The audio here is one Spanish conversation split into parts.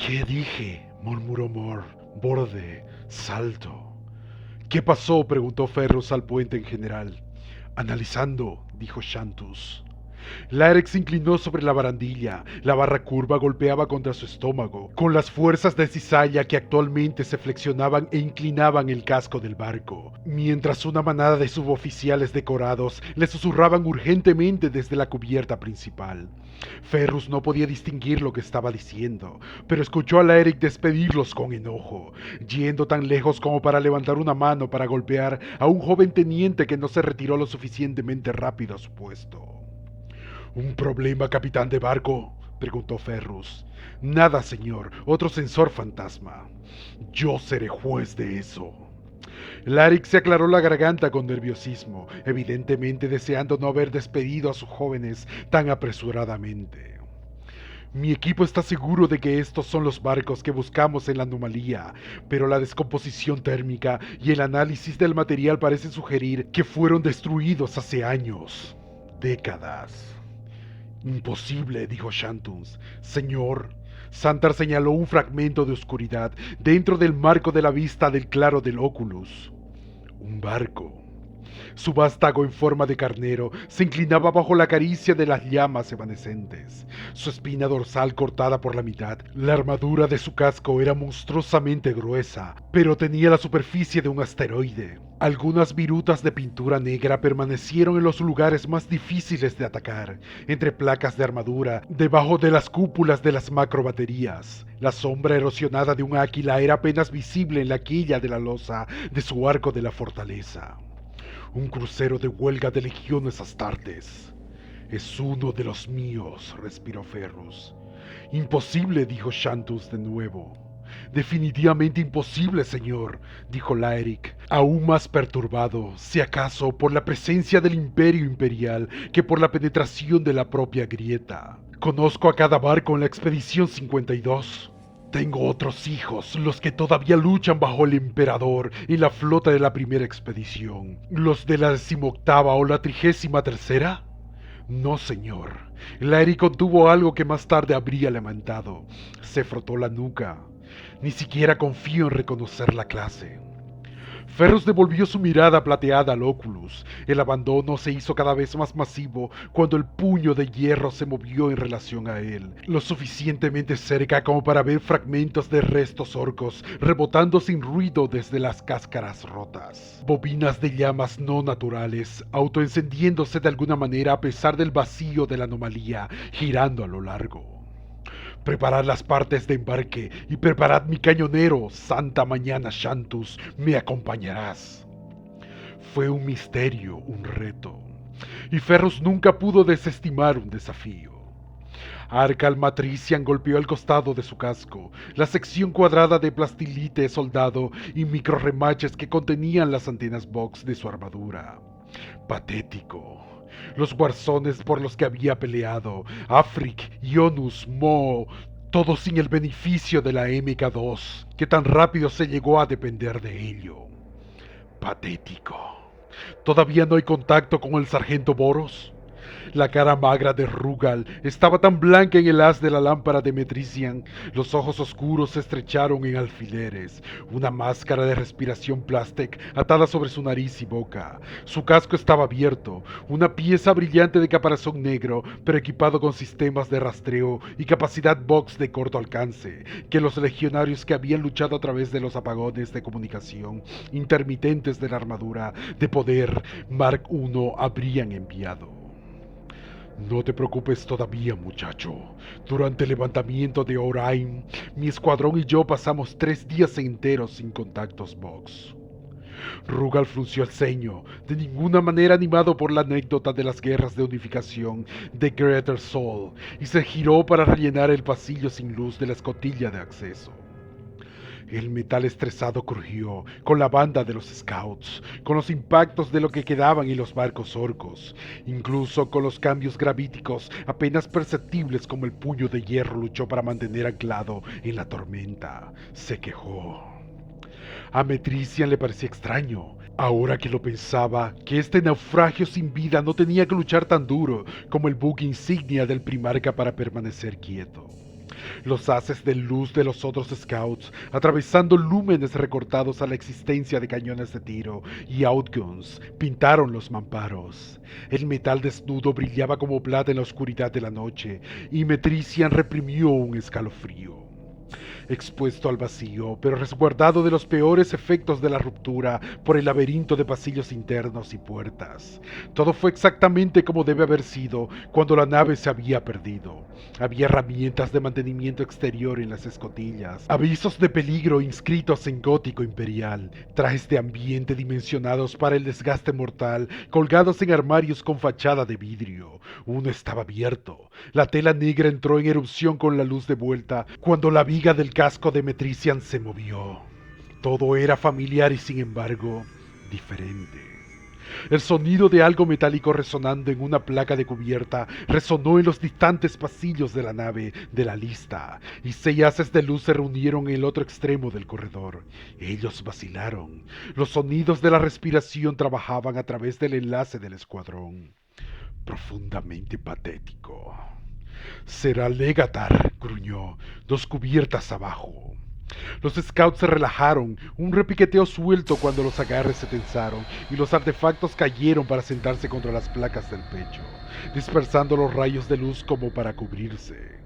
¿Qué dije?, murmuró Moore. Borde, salto. ¿Qué pasó?, preguntó Ferrus al puente en general. Analizando, dijo Shantus. Larek se inclinó sobre la barandilla. La barra curva golpeaba contra su estómago, con las fuerzas de cizalla que actualmente se flexionaban e inclinaban el casco del barco, mientras una manada de suboficiales decorados le susurraban urgentemente desde la cubierta principal. Ferrus no podía distinguir lo que estaba diciendo, pero escuchó a Larek despedirlos con enojo, yendo tan lejos como para levantar una mano para golpear a un joven teniente que no se retiró lo suficientemente rápido a su puesto. ¿Un problema, capitán de barco?, preguntó Ferrus. Nada, señor, otro sensor fantasma. Yo seré juez de eso. Larek se aclaró la garganta con nerviosismo, evidentemente deseando no haber despedido a sus jóvenes tan apresuradamente. Mi equipo está seguro de que estos son los barcos que buscamos en la anomalía, pero la descomposición térmica y el análisis del material parecen sugerir que fueron destruidos hace años, décadas. Imposible, dijo Shantus. Señor, Santar señaló un fragmento de oscuridad dentro del marco de la vista del claro del Oculus. Un barco. Su vástago en forma de carnero se inclinaba bajo la caricia de las llamas evanescentes. Su espina dorsal cortada por la mitad. La armadura de su casco era monstruosamente gruesa, pero tenía la superficie de un asteroide. Algunas virutas de pintura negra permanecieron en los lugares más difíciles de atacar, entre placas de armadura, debajo de las cúpulas de las macrobaterías. La sombra erosionada de un águila era apenas visible en la quilla de la losa de su arco de la fortaleza. Un crucero de huelga de legiones astartes. Es uno de los míos, respiró Ferrus. Imposible, dijo Shantus de nuevo. Definitivamente imposible, señor, dijo Laerik, aún más perturbado, si acaso por la presencia del Imperio Imperial que por la penetración de la propia grieta. Conozco a cada barco en la Expedición 52. Tengo otros hijos, los que todavía luchan bajo el emperador en la flota de la primera expedición. ¿Los de la 18ª o la 33ª? No, señor. Laerik contuvo algo que más tarde habría lamentado. Se frotó la nuca. Ni siquiera confío en reconocer la clase. Ferrus devolvió su mirada plateada al Oculus. El abandono se hizo cada vez más masivo cuando el puño de hierro se movió en relación a él, lo suficientemente cerca como para ver fragmentos de restos orcos rebotando sin ruido desde las cáscaras rotas. Bobinas de llamas no naturales, autoencendiéndose de alguna manera a pesar del vacío de la anomalía, girando a lo largo. Preparad las partes de embarque y preparad mi cañonero, santa mañana Shantus, me acompañarás. Fue un misterio, un reto, y Ferrus nunca pudo desestimar un desafío. Arcal Matrician golpeó el costado de su casco, la sección cuadrada de plastilite soldado y microremaches que contenían las antenas Vox de su armadura. Patético. Los guarzones por los que había peleado, Afric, Ionus, Mo, todo sin el beneficio de la MK2, que tan rápido se llegó a depender de ello. Patético. ¿Todavía no hay contacto con el sargento Boros? La cara magra de Rugal estaba tan blanca en el haz de la lámpara de Metrician, los ojos oscuros se estrecharon en alfileres, una máscara de respiración plástic atada sobre su nariz y boca. Su casco estaba abierto, una pieza brillante de caparazón negro, pero equipado con sistemas de rastreo y capacidad Vox de corto alcance, que los legionarios que habían luchado a través de los apagones de comunicación intermitentes de la armadura de poder Mark I habrían enviado. No te preocupes todavía, muchacho. Durante el levantamiento de Oraim, mi escuadrón y yo pasamos 3 días enteros sin contactos Vox. Rugal frunció el ceño, de ninguna manera animado por la anécdota de las guerras de unificación de Greater Sol, y se giró para rellenar el pasillo sin luz de la escotilla de acceso. El metal estresado crujió con la banda de los scouts, con los impactos de lo que quedaban en los barcos orcos, incluso con los cambios gravíticos apenas perceptibles como el puño de hierro luchó para mantener anclado en la tormenta. Se quejó. A Metrician le parecía extraño, ahora que lo pensaba, que este naufragio sin vida no tenía que luchar tan duro como el buque insignia del Primarca para permanecer quieto. Los haces de luz de los otros scouts, atravesando lúmenes recortados a la existencia de cañones de tiro y outguns, pintaron los mamparos. El metal desnudo brillaba como plata en la oscuridad de la noche, y Metrician reprimió un escalofrío. Expuesto al vacío, pero resguardado de los peores efectos de la ruptura por el laberinto de pasillos internos y puertas. Todo fue exactamente como debe haber sido cuando la nave se había perdido. Había herramientas de mantenimiento exterior en las escotillas, avisos de peligro inscritos en gótico imperial, trajes de ambiente dimensionados para el desgaste mortal, colgados en armarios con fachada de vidrio. Uno estaba abierto. La tela negra entró en erupción con la luz de vuelta cuando la viga del casco de Metrician se movió. Todo era familiar y sin embargo diferente. El sonido de algo metálico resonando en una placa de cubierta resonó en los distantes pasillos de la nave de la lista, y 6 haces de luz se reunieron en el otro extremo del corredor. Ellos vacilaron. Los sonidos de la respiración trabajaban a través del enlace del escuadrón. Profundamente patético. Será Legatar, gruñó, 2 cubiertas abajo. Los scouts se relajaron, un repiqueteo suelto cuando los agarres se tensaron y los artefactos cayeron para sentarse contra las placas del pecho, dispersando los rayos de luz como para cubrirse.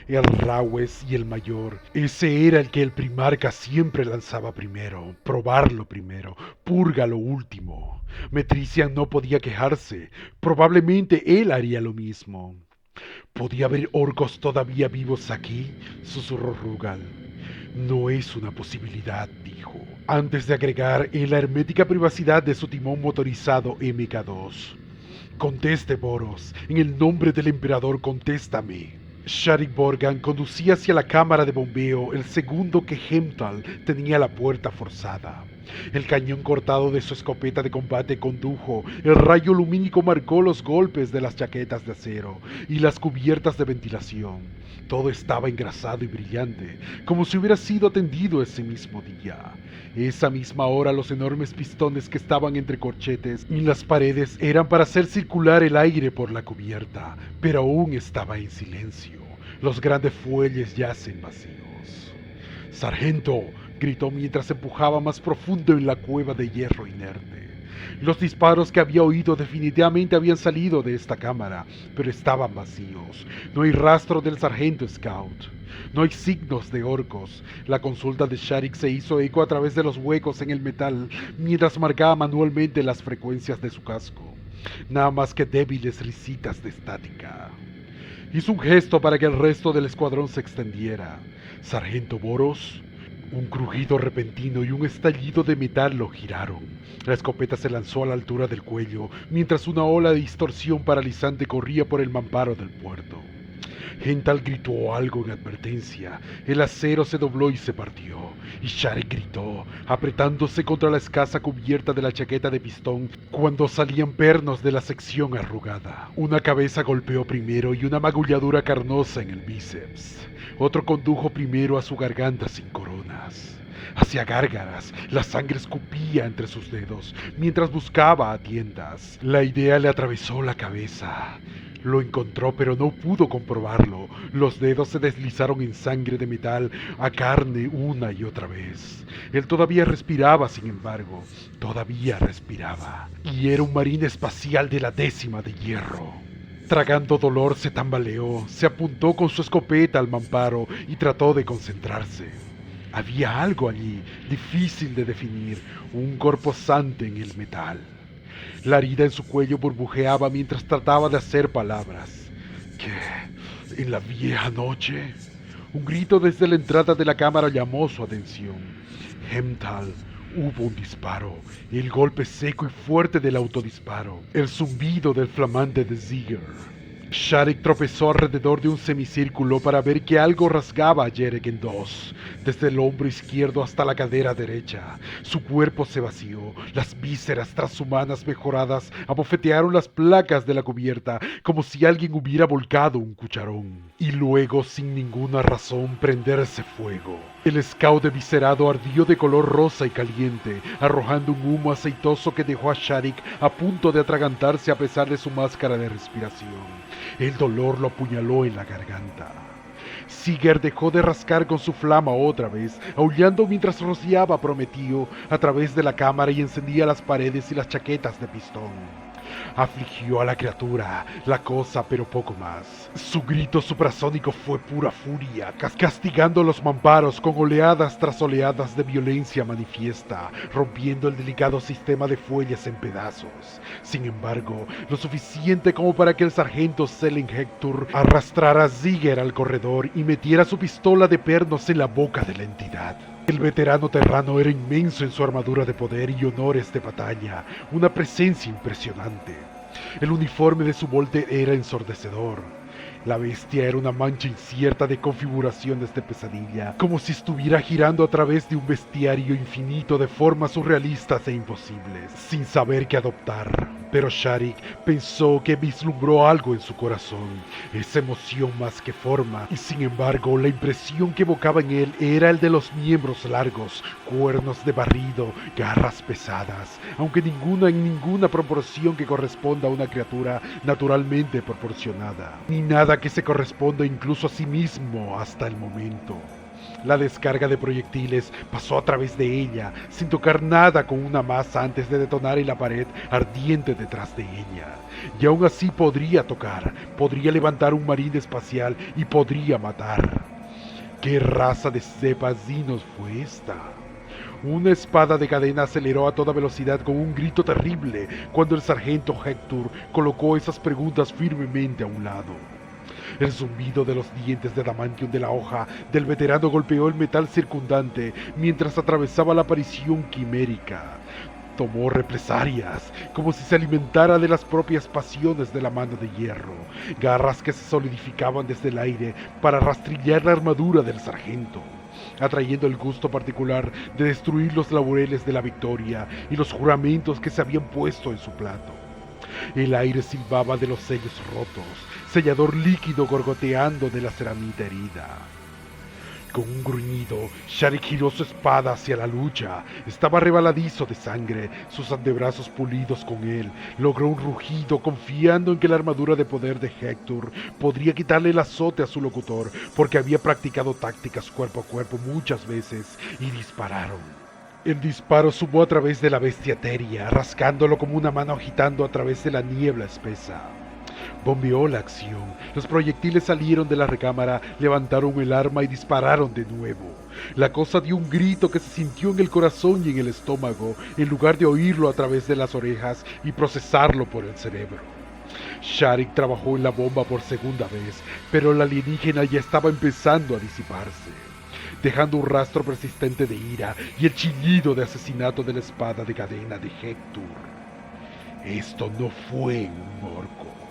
El Rawes y el mayor, ese era el que el primarca siempre lanzaba primero, probarlo primero, purga lo último. Metrician no podía quejarse, probablemente él haría lo mismo. ¿Podía haber orcos todavía vivos aquí?, susurró Rugal. No es una posibilidad, dijo, antes de agregar en la hermética privacidad de su timón motorizado MK2. Conteste, Boros, en el nombre del emperador, contéstame. Sharik Borgan conducía hacia la cámara de bombeo el segundo que Hemtal tenía la puerta forzada. El cañón cortado de su escopeta de combate condujo, el rayo lumínico marcó los golpes de las chaquetas de acero y las cubiertas de ventilación. Todo estaba engrasado y brillante, como si hubiera sido atendido ese mismo día. Esa misma hora los enormes pistones que estaban entre corchetes y las paredes eran para hacer circular el aire por la cubierta, pero aún estaba en silencio. Los grandes fuelles yacen vacíos. ¡Sargento!, gritó mientras empujaba más profundo en la cueva de hierro inerte. Los disparos que había oído definitivamente habían salido de esta cámara, pero estaban vacíos. No hay rastro del sargento Scout. No hay signos de orcos. La consulta de Sharik se hizo eco a través de los huecos en el metal mientras marcaba manualmente las frecuencias de su casco. Nada más que débiles risitas de estática. Hizo un gesto para que el resto del escuadrón se extendiera. ¿Sargento Boros? Un crujido repentino y un estallido de metal lo giraron. La escopeta se lanzó a la altura del cuello, mientras una ola de distorsión paralizante corría por el mamparo del puerto. Hemtal gritó algo en advertencia. El acero se dobló y se partió, y Sharik gritó, apretándose contra la escasa cubierta de la chaqueta de pistón cuando salían pernos de la sección arrugada. Una cabeza golpeó primero y una magulladura carnosa en el bíceps. Otro condujo primero a su garganta sin coronas. Hacía gárgaras, la sangre escupía entre sus dedos, mientras buscaba a tientas. La idea le atravesó la cabeza. Lo encontró, pero no pudo comprobarlo. Los dedos se deslizaron en sangre de metal a carne una y otra vez. Él todavía respiraba, sin embargo. Todavía respiraba. Y era un marín espacial de la 10ª de hierro. Tragando dolor, se tambaleó, se apuntó con su escopeta al mamparo y trató de concentrarse. Había algo allí, difícil de definir, un corposante en el metal. La herida en su cuello burbujeaba mientras trataba de hacer palabras. ¿Qué? ¿En la vieja noche? Un grito desde la entrada de la cámara llamó su atención. Hemtal. Hubo un disparo, el golpe seco y fuerte del autodisparo, el zumbido del flamante de Ziegler. Sharik tropezó alrededor de un semicírculo para ver que algo rasgaba a Jerek en dos, desde el hombro izquierdo hasta la cadera derecha. Su cuerpo se vació, las vísceras transhumanas mejoradas abofetearon las placas de la cubierta como si alguien hubiera volcado un cucharón. Y luego, sin ninguna razón, prenderse fuego. El scout eviscerado ardió de color rosa y caliente, arrojando un humo aceitoso que dejó a Sharik a punto de atragantarse a pesar de su máscara de respiración. El dolor lo apuñaló en la garganta. Siger dejó de rascar con su flama otra vez, aullando mientras rociaba a Prometeo a través de la cámara y encendía las paredes y las chaquetas de pistón. Afligió a la criatura, la cosa, pero poco más. Su grito suprasónico fue pura furia, castigando los mamparos con oleadas tras oleadas de violencia manifiesta, rompiendo el delicado sistema de fuelles en pedazos. Sin embargo, lo suficiente como para que el sargento Selen Hector arrastrara a Siger al corredor y metiera su pistola de pernos en la boca de la entidad. El veterano terrano era inmenso en su armadura de poder y honores de batalla, una presencia impresionante. El uniforme de su volte era ensordecedor. La bestia era una mancha incierta de configuraciones de pesadilla, como si estuviera girando a través de un bestiario infinito de formas surrealistas e imposibles, sin saber qué adoptar. Pero Sharik pensó que vislumbró algo en su corazón, esa emoción más que forma, y sin embargo la impresión que evocaba en él era el de los miembros largos, cuernos de barrido, garras pesadas, aunque en ninguna proporción que corresponda a una criatura naturalmente proporcionada, ni nada que se corresponda incluso a sí mismo hasta el momento. La descarga de proyectiles pasó a través de ella, sin tocar nada con una masa antes de detonar en la pared ardiente detrás de ella. Y aún así podría tocar, podría levantar un marín espacial y podría matar. ¿Qué raza de cepas dinos fue esta? Una espada de cadena aceleró a toda velocidad con un grito terrible cuando el sargento Hector colocó esas preguntas firmemente a un lado. El zumbido de los dientes de adamantium de la hoja del veterano golpeó el metal circundante mientras atravesaba la aparición quimérica. Tomó represalias, como si se alimentara de las propias pasiones de la mano de hierro, garras que se solidificaban desde el aire para rastrillar la armadura del sargento, atrayendo el gusto particular de destruir los laureles de la victoria y los juramentos que se habían puesto en su plato. El aire silbaba de los sellos rotos, sellador líquido gorgoteando de la ceramita herida. Con un gruñido, Sharik giró su espada hacia la lucha. Estaba rebaladizo de sangre, sus antebrazos pulidos con él. Logró un rugido confiando en que la armadura de poder de Hector podría quitarle el azote a su locutor, porque había practicado tácticas cuerpo a cuerpo muchas veces, y dispararon. El disparo sumó a través de la bestia etérea, rascándolo como una mano agitando a través de la niebla espesa. Bombeó la acción. Los proyectiles salieron de la recámara, levantaron el arma y dispararon de nuevo. La cosa dio un grito que se sintió en el corazón y en el estómago, en lugar de oírlo a través de las orejas y procesarlo por el cerebro. Sharik trabajó en la bomba por segunda vez, pero la alienígena ya estaba empezando a disiparse, dejando un rastro persistente de ira y el chillido de asesinato de la espada de cadena de Hector. Esto no fue un orco.